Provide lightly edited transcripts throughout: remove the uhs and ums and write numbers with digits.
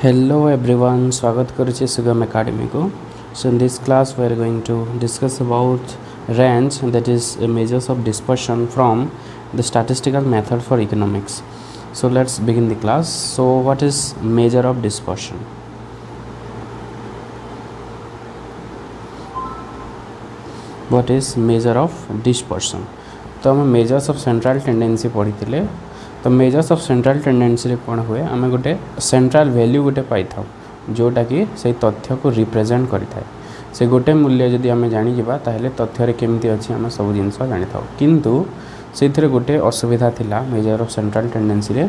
Hello everyone, स्वागत करुचे सुगम एकेडमी को. So in this class we are going to discuss about range, that is measures of dispersion from the statistical method for economics. So let's begin the class. So what is measure of dispersion? What is measure of dispersion? तो हम measures of central tendency पढ़ी थिले. तो measures of central tendency रे कौन हुए आम गोटे सेंट्रल वैल्यू गोटे पाई था जोटा कि से तथ्य को रिप्रेजेंट करि थाए. से गोटे मूल्य जदि आम जानिबा ताहेले तथ्य रे केमती अछि आम सब जिंस जानि थाउ. किंतु सेथिरे गोटे असुविधा थिला मेजर ऑफ सेंट्रल टेंडेंसी रे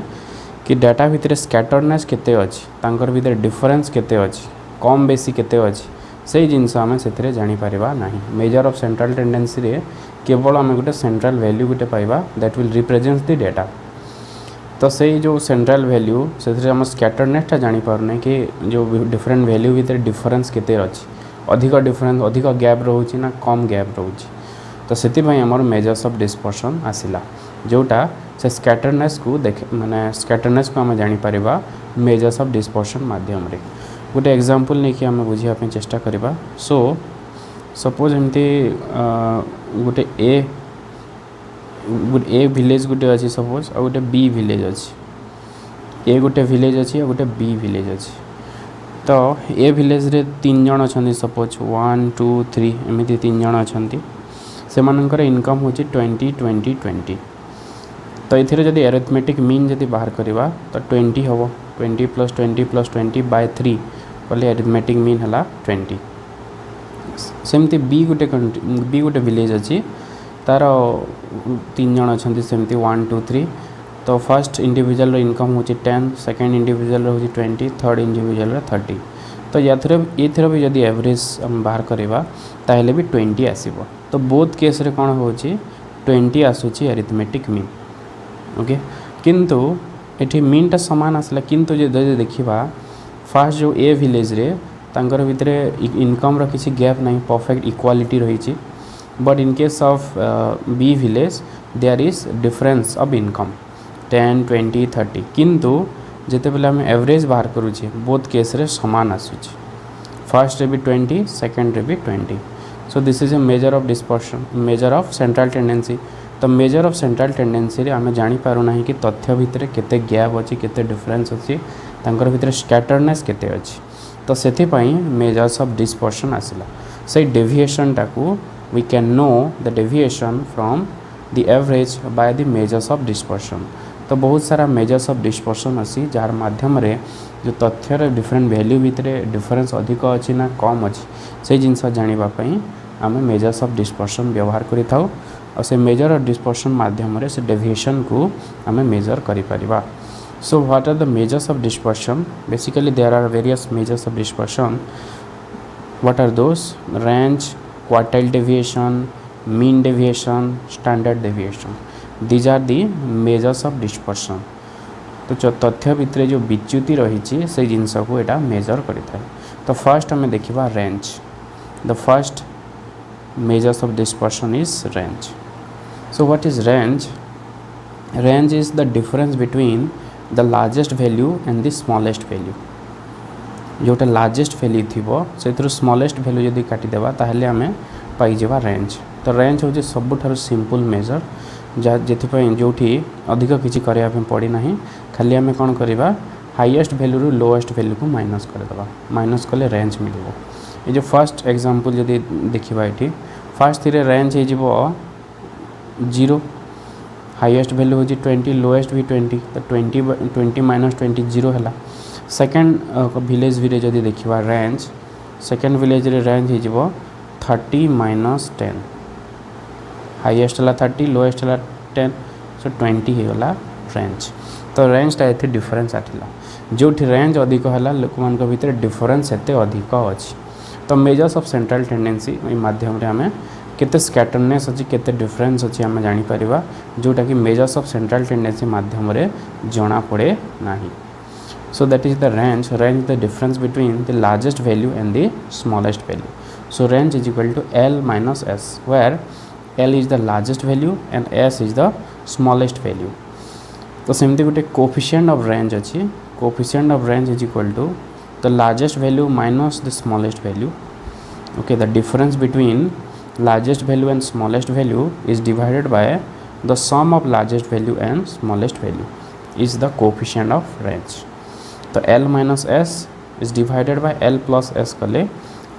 कि डाटा भितर स्कैटरनेस केते अछि, तांकर भितर डिफरेंस केते अछि, कम बेसी केते अछि, से जिंस आम सेथिरे जानि परिबा नाही. मेजर ऑफ सेंट्रल टेंडेंसी रे केवल आम गोटे सेंट्रल वैल्यू गोटे पाइबा that will represent the data. तो से जो सेंट्रल वैल्यू से आम स्कैटरनेसटा जापर कि जो डिफरेंट वैल्यू भितर डिफरेंस केते अच्छी, अधिक डिफरेंस अधिक गैप रोचे ना कम गैप रोचे. तो से आमर मेजर्स ऑफ डिस्पर्शन आसला जोटा से स्कैटरनेस को देख माने स्कैटरनेस को आम जापर मेजर्स ऑफ डिस्पर्शन माध्यम रे. गोटे एग्जांपल नहीं कि आम बुझापी चेष्टा करवा. सो सपोज एमती गोटे ए विलेज गोटे अच्छी सपोज आ गोटे बी विलेज अच्छी. ए गोटे विलेज अच्छी आ गोटे बी विलेज अच्छी. तो ए विलेज रे 3 जन अच्छा सपोज 1 2 3 एमती 3 जन अच्छा से मानकर इनकम हो 20 20 20. तो ये जब एरिथमेटिक मीन जब बाहर करवा तो 20 हम 20 + 20 + 20 बाय 3 बोले एरिथमेटिक मीन है 20. सेमती बी गोटे विलेज अच्छी तार 3 जन अच्छा सेमती 1 2 3. तो फर्स्ट इंडिविजुअल इनकम हो 10, सेकेंड इंडिविजुअल हो 20, थर्ड इंडिविजुअल 30. तो ये भी जब एवरेज बाहर करवा ताहले भी 20 आसब. तो बोथ केस रे कौन हो 20 आसूची एरिथमेटिक मीन. ओके किंतु एठी मीनटा सामान आसला. किंतु जो देखा फास्ट जो ए विलेज रे तांकर भितर इनकम रो किसी गैप नहीं, परफेक्ट इक्वालिटी रही. But in case of B village there is difference of income 10 20 30. किंतु जिते बेले आम एवरेज बाहर करुचे बोथ केस रे समान आसूची. फर्स्ट रे भी 20, सेकेंड रे भी 20. So this is a measure of dispersion, measure of central tendency. तो मेजर ऑफ सेंट्रल टेंडेंसी रे आम जानी पारू नाही कि तथ्य भितर केते गैप अच्छी, केते डिफरेंस अच्छी, तांकर भितर स्कैटरनेस केते अच्छी. तो सेथि पई मेजर्स ऑफ डिस्पर्शन आसिला. से डेविएशन टाकू we can know the deviation from the average by the measures of dispersion. तो बहुत सारा मेजर्स ऑफ डिस्पर्शन अच्छी जार माध्यम रे जो तथ्यर डिफरेंट वैल्यू भितर डिफरेंस अधिक अच्छी ना कम अच्छी से जिनस जानापी आम मेजर्स ऑफ डिस्पर्शन व्यवहार करि थाउ. और से मेजर ऑफ डिस्पर्शन माध्यम रे से डेविएशन को आम मेजर करि परिबा. So what are the measures of dispersion? Basically there are various measures of dispersion. What are those? Range, quartile deviation, mean deviation, standard deviation. These are the measures of dispersion. तो जो तथ्य भितर जो विच्युति रही से जिनस को यहाँ मेजर करें. तो फर्स्ट आम देखा range. The first measures of dispersion is range. So what is range? Range is the difference between the largest value and the smallest value. जोटा लार्जेस्ट वैल्यू थी से स्मॉलेस्ट वैल्यू जब काटिदेवा ताहले आम पाइजा रेंज. तो रेंज हूँ सबुठ सिंपल मेजर जहाँ जो अधिक किसी करने पड़ी ना, खाली आम कौन करवा हाईएस्ट वैल्यू रू लोएस्ट वैल्यू को माइनस करदेवा. माइनस कले रेंज मिल. ये जो फर्स्ट एग्जांपल जब देखा ये फर्स्ट थी रेंज हो 0, हाईएस्ट वैल्यू हो 20, लोएस्ट भी 20. तो 20 - 20 0 है. सेकेंड विलेज भी जब देखा रेंज, सेकेंड विलेज रे रेंज हो 30 - 10. हाईएस्ट है 30, लोएस्ट है 10. सो 20 होगा रेंज. तो रेंजटा ये डिफरेंस आठला जो रेंज अधिक है लोक मान भर डिफरेंस एत अधिक अच्छी. तो मेजर्स ऑफ सेंट्रल टेंडेंसी माध्यम आम केते स्कैटरनेस अच्छी, केते डिफरेंस अच्छी आम जापर जोटा कि मेजर्स ऑफ सेंट्रल टेंडेंसी माध्यम जना पड़े ना. So that is the range. Range is the difference between the largest value and the smallest value. So range is equal to L minus S, where L is the largest value and S is the smallest value. तो सेमती गोटे coefficient of range अच्छी coefficient of range is equal to the largest value minus the smallest value. Okay, the difference between largest value and smallest value is divided by the sum of largest value and smallest value is the coefficient of range. तो L minus S is divided by L plus S कले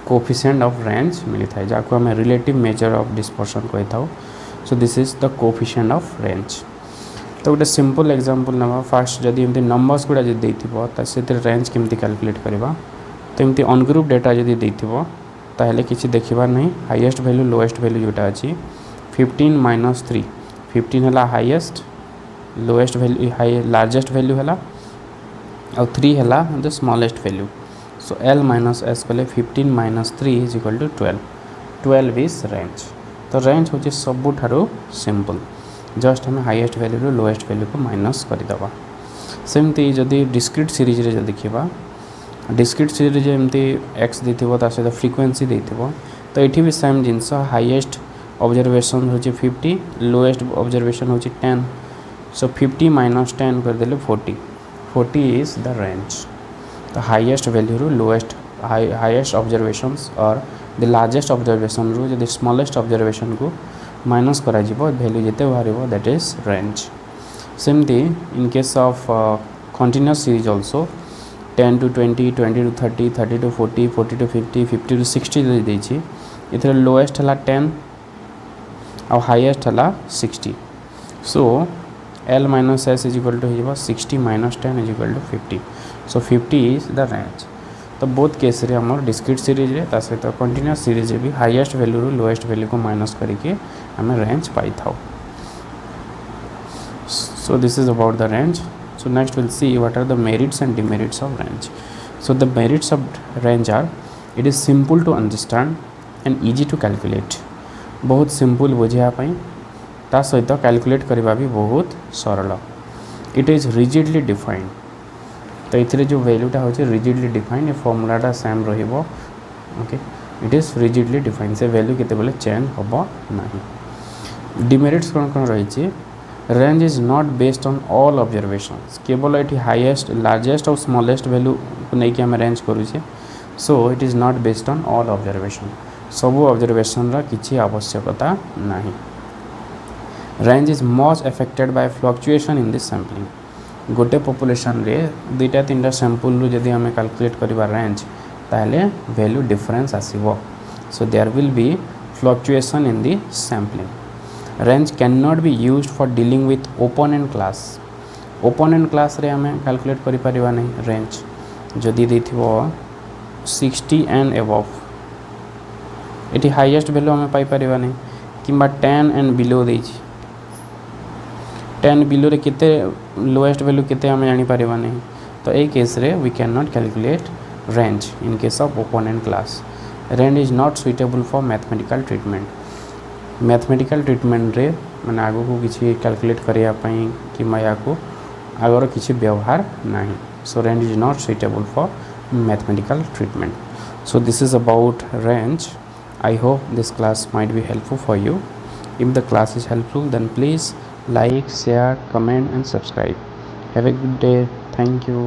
coefficient of range मिली था जाको हमें relative measure of dispersion कही था. So this is the coefficient of range. तो गोटे simple example नवा फास्ट जदि एमती नंबर्स गुड़ा जदि देथिबो त सेतिर रेंज केमती कैलकुलेट करबा. तो एमती अनग्रुप डेटा जदि देथिबो ताहले किछि देखिबार नहीं. हाईएस्ट वैल्यू लोएस्ट वैल्यू जोटा अछि 15 माइनस 3 15 हला highest lowest value high largest value हला और 3 हला the smallest value. So L minus S कले 15 minus 3 is equal to 12 is range. तो रेंज होची सबुठारो सिंपल जस्ट हमें हाईएस्ट वैल्यू रो लोएस्ट वैल्यू को माइनस करदेवा. सेमती जदि डिस्क्रीट सीरीज रे देखिबा डिस्क्रीट सीरीज एमती एक्स देथिबो ता सहित फ्रिक्वेंसी देथिबो तो एठी भी सेम जिनस हाईएस्ट ऑब्जर्वेशन होची 50 लोएस्ट ऑब्जर्वेशन होची 10. सो 50 माइनस 10 कर देले 40 इज द रेंज. तो हाईएस्ट वैल्यू रो लोएस्ट हाईएस्ट ऑब्जर्वेशंस और द लार्जेस्ट ऑब्जर्वेशन रो जदि स्मॉलेस्ट ऑब्जर्वेशन को माइनस करा जिवो वैल्यू जेते बाहरिबो दैट इज रेंज. सेमती in case of continuous series also 10 to 20 20 to 30 30 to 40 40 to 50 50 to 60 जदि देछि इथरे लोएस्ट हला 10 और हाईएस्ट हला 60. सो L minus S is equal to 60 minus 10 is equal to 50. So 50 is the range. तो both case रे हमर discrete series रे ता सहित कंटीन्यूअस सीरीज रे भी हाईएस्ट वैल्यू रो लोएस्ट वैल्यू को माइनस करके हमें रेंज पाई थाउ. So this is about the range. So next we'll see what are the merits and demerits of range. So the merits of range are it is simple to understand and easy to calculate. बहुत simple बुझिया पई ता सहित calculate करबा भी बहुत सरल. It is rigidly defined. तो इथिरे जो वैल्यूटा होचे रिजिडली डिफाइंड ये फॉर्मूलाटा सेम रहिबो. Okay it is rigidly defined से वैल्यू केते बेले चेंज होबो नाही. डिमेरिट्स कोन कोन रही छि range is not based on all observations. केवल एठी हाईएस्ट लार्जेस्ट और स्मॉलेस्ट वैल्यू को नै कि हम रेंज करू छे. So it is not based on all observation. सब ऑब्जर्वेशन रा किछि आवश्यकता नाही. Range is much affected by fluctuation in this sampling. गोटे पॉपुलेशन रे दुईटा तीनटा सैंपल रु जदि हमें कैलकुलेट करबा रेंज ताहले वैल्यू डिफरेंस आसीबो. So there will be fluctuation in the sampling. Range can not be used for dealing with open end class. Open end class रे हमें कैलकुलेट करि परिबा नहीं रेंज जदि देथिबो 60 and above eighty highest value हमें पाई परिबा नहीं किंबा 10 एंड बिलो देछि 10 बिलो रे केते लोएस्ट वैल्यू केते हमें जानि परिबा नहीं. तो ए केस रे we cannot calculate range in case of open end class. Range is not suitable for mathematical treatment. Mathematical treatment रे माने आगो को किछि कैलकुलेट करिया पई कि माया को आगर किछि व्यवहार नाही. सो range is not suitable for mathematical treatment. So this is about range. I hope this class might be helpful for you. If the class is helpful, then please like, share, comment and subscribe. Have a good day. Thank you.